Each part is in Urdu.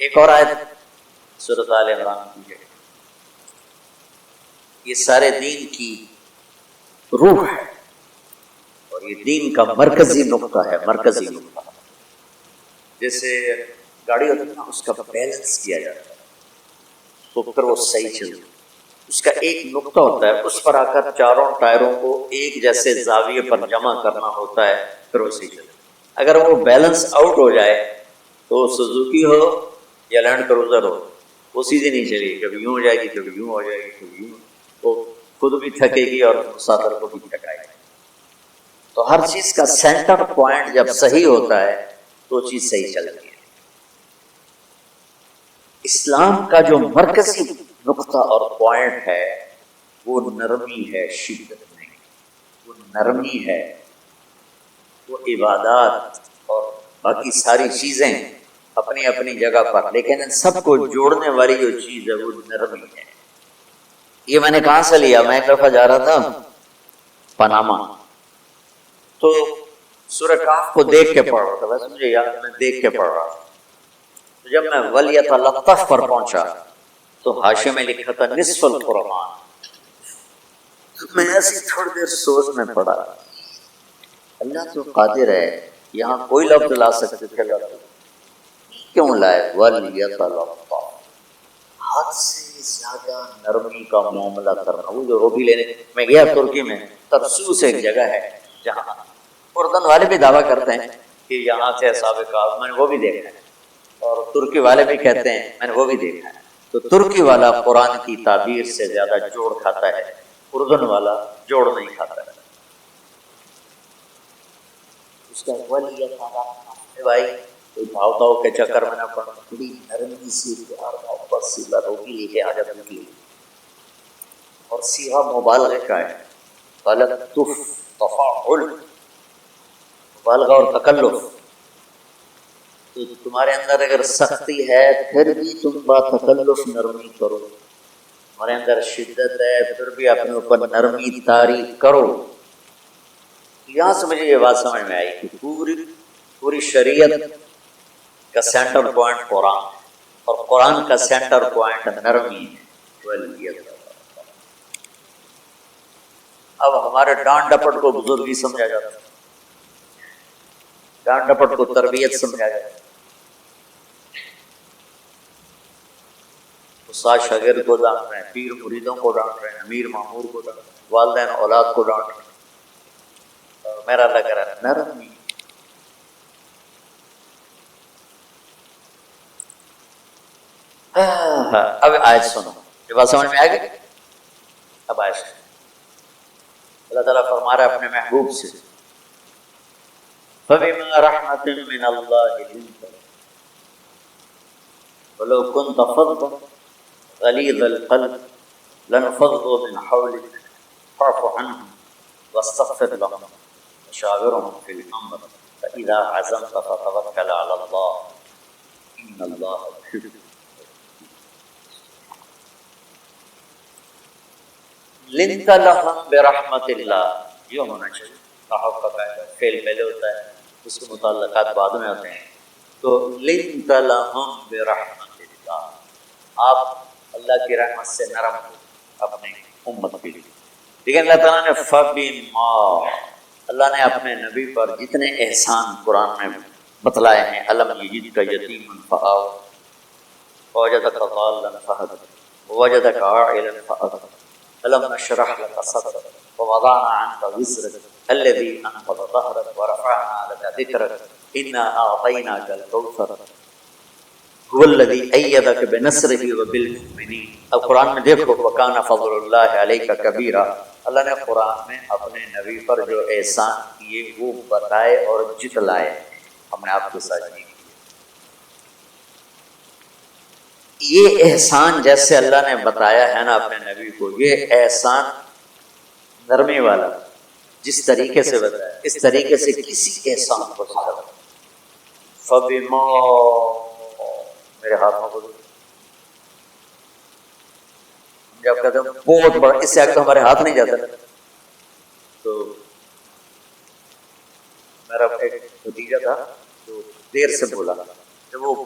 ایک اور آیت سورۃ آل عمران کی ہے، یہ سارے دین کی روح ہے اور یہ دین کا مرکزی نقطہ ہے، مرکزی نقطہ۔ جیسے گاڑی ہوتی ہے نا، اس کا بیلنس کیا جاتا ہے تو پھر وہ صحیح چلتی ہے۔ اس کا ایک نقطہ ہوتا ہے، اس پر آ کر چاروں ٹائروں کو ایک جیسے زاویے پر جمع کرنا ہوتا ہے، پھر وہ صحیح چلتی ہے۔ اگر وہ بیلنس آؤٹ ہو جائے تو سوزوکی ہو یا لینڈ کروزر ہو، وہ سیدھی نہیں چلے گی، کبھی یوں ہو جائے گی، کبھی یوں ہو جائے گی، کبھی یوں، وہ خود بھی تھکے گی اور مسافر کو بھی تھکائے گی۔ تو ہر چیز کا سینٹر پوائنٹ جب صحیح ہوتا ہے تو چیز صحیح چلتی ہے۔ اسلام کا جو مرکزی نقطہ اور پوائنٹ ہے وہ نرمی ہے، شدت نہیں، وہ نرمی ہے، وہ عبادات اور باقی ساری چیزیں اپنی اپنی جگہ پر، لیکن ان سب کو جوڑنے والی جو چیز ہے وہ نرمی ہے۔ یہ میں نے کہاں سے لیا؟ میں ایک دفعہ جا رہا تھا پاناما، تو سورہ کہف کو دیکھ کے پڑھ رہا تھا، ویسے مجھے یاد ہے میں دیکھ کے پڑھ رہا تھا۔ تو جب میں وَلْيَتَلَطَّفْ پر پہنچا تو حاشیے میں لکھا تھا نصف القرآن۔ تو میں ایسی تھوڑی دیر سوچ میں پڑا، اللہ تو قادر ہے، یہاں کوئی لفظ لا سکتے تھے، لفظ کیوں لائے؟ وَلْيَتَلَطَّفْ، حد سے زیادہ نرمی کا معاملہ کرنا۔ وہ جو روٹی لینے میں گیا ترکی میں، ترسوس ایک جگہ ہے جہاں اردن والے بھی دعویٰ کرتے ہیں کہ یہاں سے اصحاب کہف، میں نے وہ بھی دیکھا ہے، اور ترکی والے بھی کہتے ہیں، میں نے وہ بھی دیکھا ہے۔ تو ترکی والا قرآن کی تعبیر سے زیادہ جوڑ کھاتا ہے، اردن والا جوڑ نہیں کھاتا ہے۔ اس کا بھائی کوئی بھاؤ تاؤ کے چکر میں نہ پڑا، بڑی نرمی سی پیار محبت سی روٹی لے کے آ جاتا ہے، اور سیغہ مبالغہ کا ہے، تلطف، تفاعل، مبالغہ اور تکلف۔ تو تمہارے اندر اگر سختی ہے پھر بھی تم با تکلف نرمی کرو، تمہارے اندر شدت ہے پھر بھی اپنے اوپر نرمی طاری کرو۔ یہاں سے مجھے یہ بات سمجھ میں آئی کہ پوری شریعت کا سینٹر پوائنٹ قرآن ہے، اور قرآن کا سینٹر پوائنٹ نرمی ہے۔ اب ہمارے ڈانٹ ڈپٹ کو بزرگی سمجھا جاتا ہے، ڈانٹ ڈپٹ کو تربیت سمجھا جاتا ہے، استاد شاگرد کو ڈانٹ رہے ہیں، پیر مریدوں کو ڈانٹ رہے ہیں، امیر مامور کو ڈانٹ رہے ہیں، والدین اولاد کو ڈانٹ رہے ہیں۔ میرا اللہ کر رہا ہے نرمی۔ اب آیت سنو، یہ بات سمجھ میں آئے گی؟ اب آیت سنو، اللہ تعالیٰ فرما رہا ہے اپنے محبوب سے، فَبِمَا رَحْمَةٍ مِّنَ اللَّهِ لِنْتَ وَلَوْ كُنْتَ فَظًّا غَلِيظَ الْقَلْبِ لَانفَضُّوا مِنْ حَوْلِكَ فَاعْفُ عَنْهُمْ وَاسْتَغْفِرْ لَهُمْ وَشَاوِرْهُمْ فِي الْأَمْرِ فَإِذَا عَزَمْتَ فَتَوَكَّلْ عَلَى اللَّهِ إِنَّ اللَّهَ يُحِبُّ لنت لہم برحمت اللہ، یہ ہونا چاہیے، تحقق کا قاعدہ، فعل پہلے ہوتا ہے، اس کے متعلقات بعد میں ہوتے ہیں۔ تو لنت لہم برحمت اللہ، آپ اللہ کی رحمت سے نرم ہو اپنے امت کے لیے۔ لیکن اللہ تعالیٰ نے فبما، اللہ نے اپنے نبی پر جتنے احسان قرآن میں بتلائے ہیں، الم یجدک یتیما فآویٰ ووجدک ضالا فہدی ووجدک عائلا فأغنی ألم نشرح لك صدرك ووضعنا عنك وزرك الذي أنقض ظهرك ورفعنا لك ذكرك إنا أعطيناك الكوثر هو الذي أيدك بنصره وبالمؤمنين۔ اب قرآن میں دیکھو، وكان فضل الله عليك كبيرا، اللہ نے قرآن میں اپنے نبی پر جو احسان کیے وہ بتائے اور جتلائے، ہم نے آپ کے ساتھ یہ یہ احسان جیسے اللہ نے بتایا ہے نا اپنے نبی کو، یہ احسان نرمی والا جس طریقے سے بتایا، اس طریقے سے کسی احسان کو سمجھا۔ فبما، میرے ہاتھوں کو جب کہتے ہیں بہت بڑا، اس سے آگے تو ہمارے ہاتھ نہیں جاتا۔ تو میرا ایک بھتیجا تھا جو دیر سے بولا، جب وہ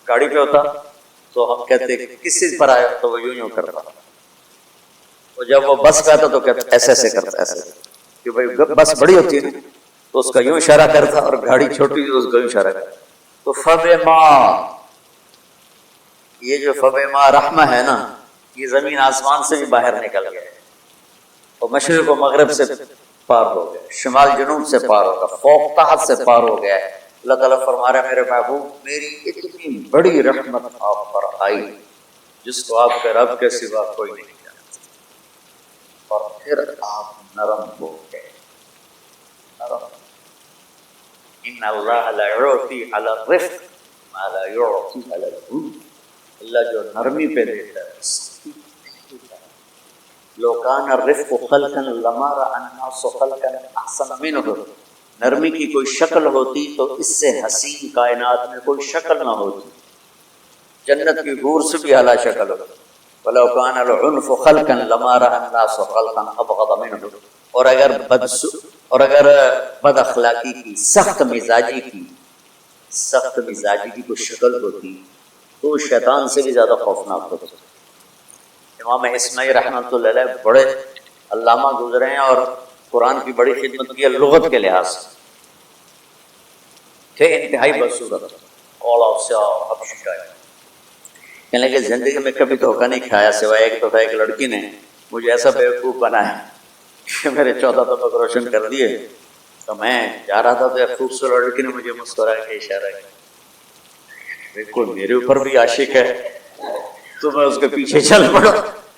گاڑی پہ ہوتا تو ہم کہتے کس چیز پر آئے تو وہ یوں یوں کرتا، اور جب وہ بس پہ آتا تو کہتے ایسے ایسے کرتا، ایسے کہ بھائی بس بڑی ہوتی ہے تو اس کا یوں اشارہ کرتا اور گاڑی چھوٹی تو اس کا یوں اشارہ کرتا. تو فبما، یہ جو فبما رحمہ ہے نا، یہ زمین آسمان سے بھی باہر نکل گیا اور مشرق و مغرب سے پار ہو گیا، شمال جنوب سے پار ہو گیا، فوق تحت سے پار ہو گیا. اللہ تعالیٰ فرما رہا ہے میرے محبوب میری اتنی بڑی رحمت آپ پر آئی جس کو آپ کے رب کے سوا کوئی نہیں جانتا، اور پھر آپ نرم ہو گئے. نرم، ان اللہ لا یعطی علی الرفق ما لا یعطی علی العنف. اللہ جو نرمی پہ دیتا ہے سختی نہیں دیتا. لو کان الرفق خلقا لما رأى الناس خلقا احسن منه، نرمی کی کوئی شکل ہوتی تو اس سے حسین کائنات میں کوئی شکل نہ ہوتی. جنت کی حور سے بھی اعلیٰ شکل ہو. ولو کان العنف خلقا لما رأى الناس خلقا ابغض منه، اور اگر بد اخلاقی کی، سخت مزاجی کی کوئی شکل ہوتی تو شیطان سے بھی زیادہ خوفناک ہوتا. امام اسماعیل رحمۃ اللہ علیہ بڑے علامہ گزرے ہیں اور قرآن کی بڑی خدمت کی ہے لغت کے لحاظ سے، تھے انتہائی بدصورت، کہنے لگے زندگی میں کبھی دھوکہ نہیں کھایا سوائے ایک دفعہ ایک لڑکی نے مجھے ایسا بیوقوف بنایا کہ میرے 14 طبق روشن کر دیے. تو میں جا رہا تھا تو ایک خوبصورت لڑکی نے مجھے مسکرا کے اشارہ کیا، کوئی میرے اوپر بھی عاشق ہے تو میں اس کے پیچھے چل پڑا.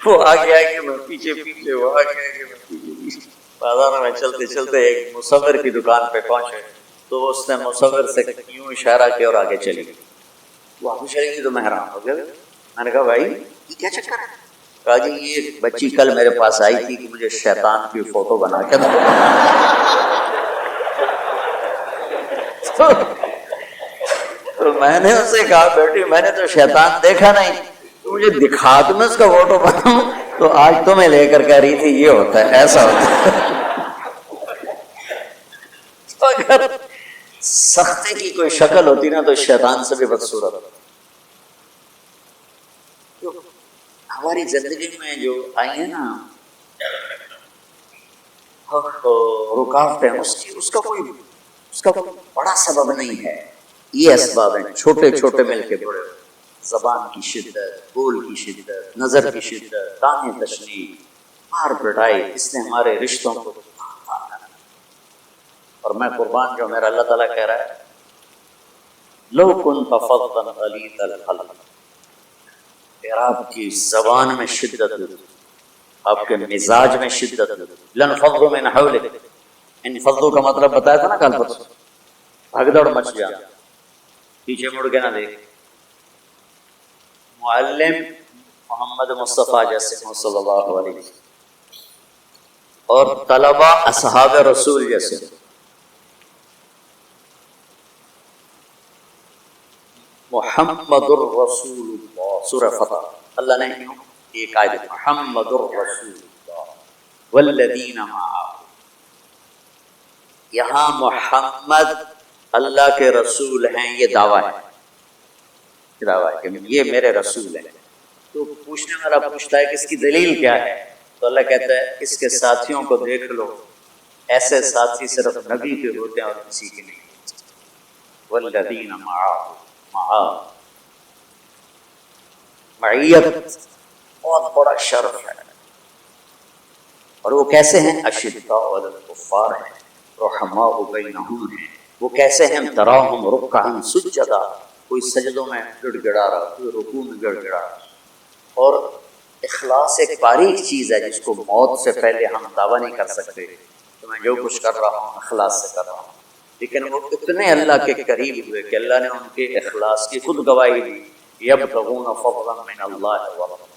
وہ آگے آگے میں پیچھے، وہ آگے آگے میں پیچھے. بازار میں چلتے چلتے ایک مصور کی دکان پہ پہنچے تو اس نے مصور سے یوں اشارہ کیا اور آگے چلی گئی. وہ آگے چلی گئی تو میں حیران ہو گیا. میں نے کہا بھائی یہ کیا چکر ہے؟ کہا جی یہ بچی کل میرے پاس آئی تھی کہ مجھے شیطان کی فوٹو بنا کے دو. تو میں نے اس سے کہا بیٹی میں نے تو شیطان دیکھا نہیں، مجھے دکھا تو میں اس کا فوٹو بناؤں. تو آج تو میں لے کر کہہ رہی تھی یہ ہوتا ہے، ایسا ہوتا ہے. تو اگر سختی کی کوئی شکل ہوتی نا تو شیطان سے بھی بدصورت ہوتا. ہماری زندگی میں جو آئی ہیں نا رکاوٹیں، اس کا کوئی بڑا سبب نہیں ہے. یہ اسباب ہیں چھوٹے چھوٹے مل کے بڑے، زبان کی شدت، بول کی شدت، نظر کی شدت، طعن تشنیع، مار پٹائی، اس نے ہمارے رشتوں کو. اور میں قربان جو میرا اللہ تعالیٰ کہہ رہا ہے لو كنت فظا غلیظ القلب، اگر آپ کی زبان میں شدت ہوتی، آپ کے مزاج میں شدت ہوتی، لانفضوا من حولک. انفضوا کا مطلب بتایا تھا نا کل پرسوں، بھگ دوڑ مچ جانا، پیچھے مڑ کے نہ دیکھ. معلم محمد مصطفیٰ جیسے صلی اللہ علیہ وسلم اور طلبہ اصحاب رسول جیسے. محمد الرسول اللہ، سورہ فتح اللہ نے ایک آیت محمد الرسول اللہ والذین معہ. یہاں محمد اللہ کے رسول ہیں، یہ دعویٰ ہے کہ یہ میرے رسول ہیں. تو پوچھنے والا پوچھتا ہے کہ اس کی دلیل کیا ہے؟ تو اللہ کہتا ہے اس کے ساتھیوں کو دیکھ لو، ایسے ساتھی صرف نبی کے ہوتے ہیں اور کسی کے نہیں. والذین معہ، معیت بہت بڑا شرف ہے. اور وہ کیسے ہیں؟ اشداء علی الکفار ہیں، رحماء بینہم ہیں. وہ کیسے ہیں؟ تراہم رکعا سجدا، کوئی سجدوں میں گڑ گڑا رہا، کوئی رکوع میں گڑ گڑا رہا. اور اخلاص ایک باریک چیز ہے جس کو موت سے پہلے ہم دعویٰ نہیں کر سکتے کہ میں جو کچھ کر رہا ہوں اخلاص سے کر رہا ہوں. لیکن وہ اتنے اللہ کے قریب ہوئے کہ اللہ نے ان کے اخلاص کی خود گواہی دی. یبتغون فضلا من اللہ ورحمۃ.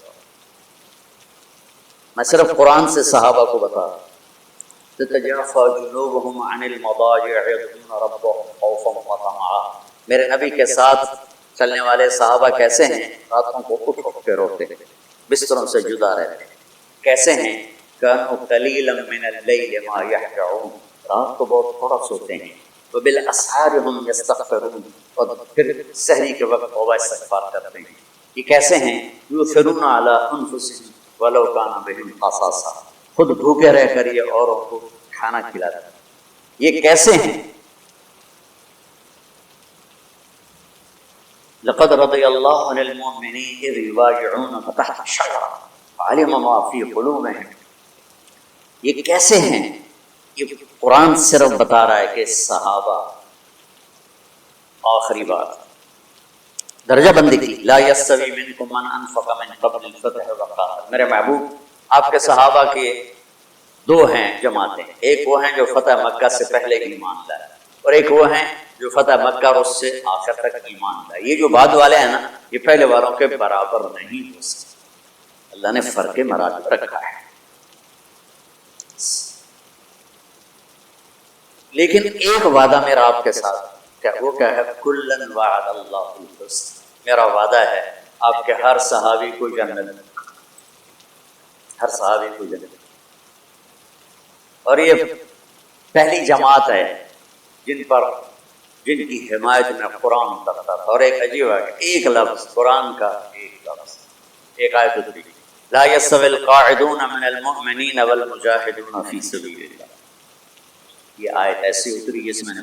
میں صرف قرآن سے صحابہ کو بتا رہا ہوں. تتجافى جنوبهم عن المضاجع يدعون ربهم خوفا وطمعا. میرے نبی کے ساتھ چلنے والے صحابہ کیسے ہیں؟ راتوں کو اٹھ اٹھ کے روتے ہیں، بستروں سے جدا رہتے ہیں. کیسے ہیں؟ كانوا قليلا من الليل ما يهجعون. رات کو بہت تھوڑا سوتے ہیں، وبالاسحار هم یستغفرون، اور پھر سحری کے وقت توبہ استغفار کرتے ہیں۔ یہ کیسے ہیں؟ یؤثرون علی انفسهم ولو کان بهم خصاصہ، خود بھوکے رہ کر یہ اوروں کو کھانا کھلاتے ہیں۔ یہ کیسے ہیں؟ لقد رضی اللہ عن المؤمنین اذ یبایعونک تحت الشجرہ فعلم ما فی قلوبهم۔ یہ کیسے ہیں؟ یہ قرآن صرف بتا رہا ہے کہ صحابہ، آخری بات درجہ بندی کی، لا یستوی منکم من انفق من قبل الفتح وقاتل۔ میرے محبوب، آپ کے صحابہ کے دو ہیں جماعتیں، ایک وہ ہیں جو فتح مکہ سے پہلے ایمان لائے، اور ایک وہ ہیں جو فتح مکہ اور اس سے آخر تک ایمان لائے۔ یہ جو بعد والے ہیں نا، یہ پہلے والوں کے برابر نہیں ہو سکتے، اللہ نے فرق مراتب رکھا ہے۔ لیکن ایک وعدہ میرا آپ کے ساتھ، کیا وہ کیا ہے؟ کلن وعد اللہ الحسن، میرا وعدہ ہے آپ کے ہر صحابی کو جنت، ہر صحابی کو جنت۔ اور یہ پہلی جماعت ہے جن کی حمایت میں قرآن کرتا تھا۔ اور ایک عجیب ہے، ایک لفظ قرآن کا، ایک لفظ، ایک آیت اتری، لا یستوی القاعدون من المؤمنین والمجاہدون فی سبیل اللہ۔ یہ آیت ایسی اتری جس میں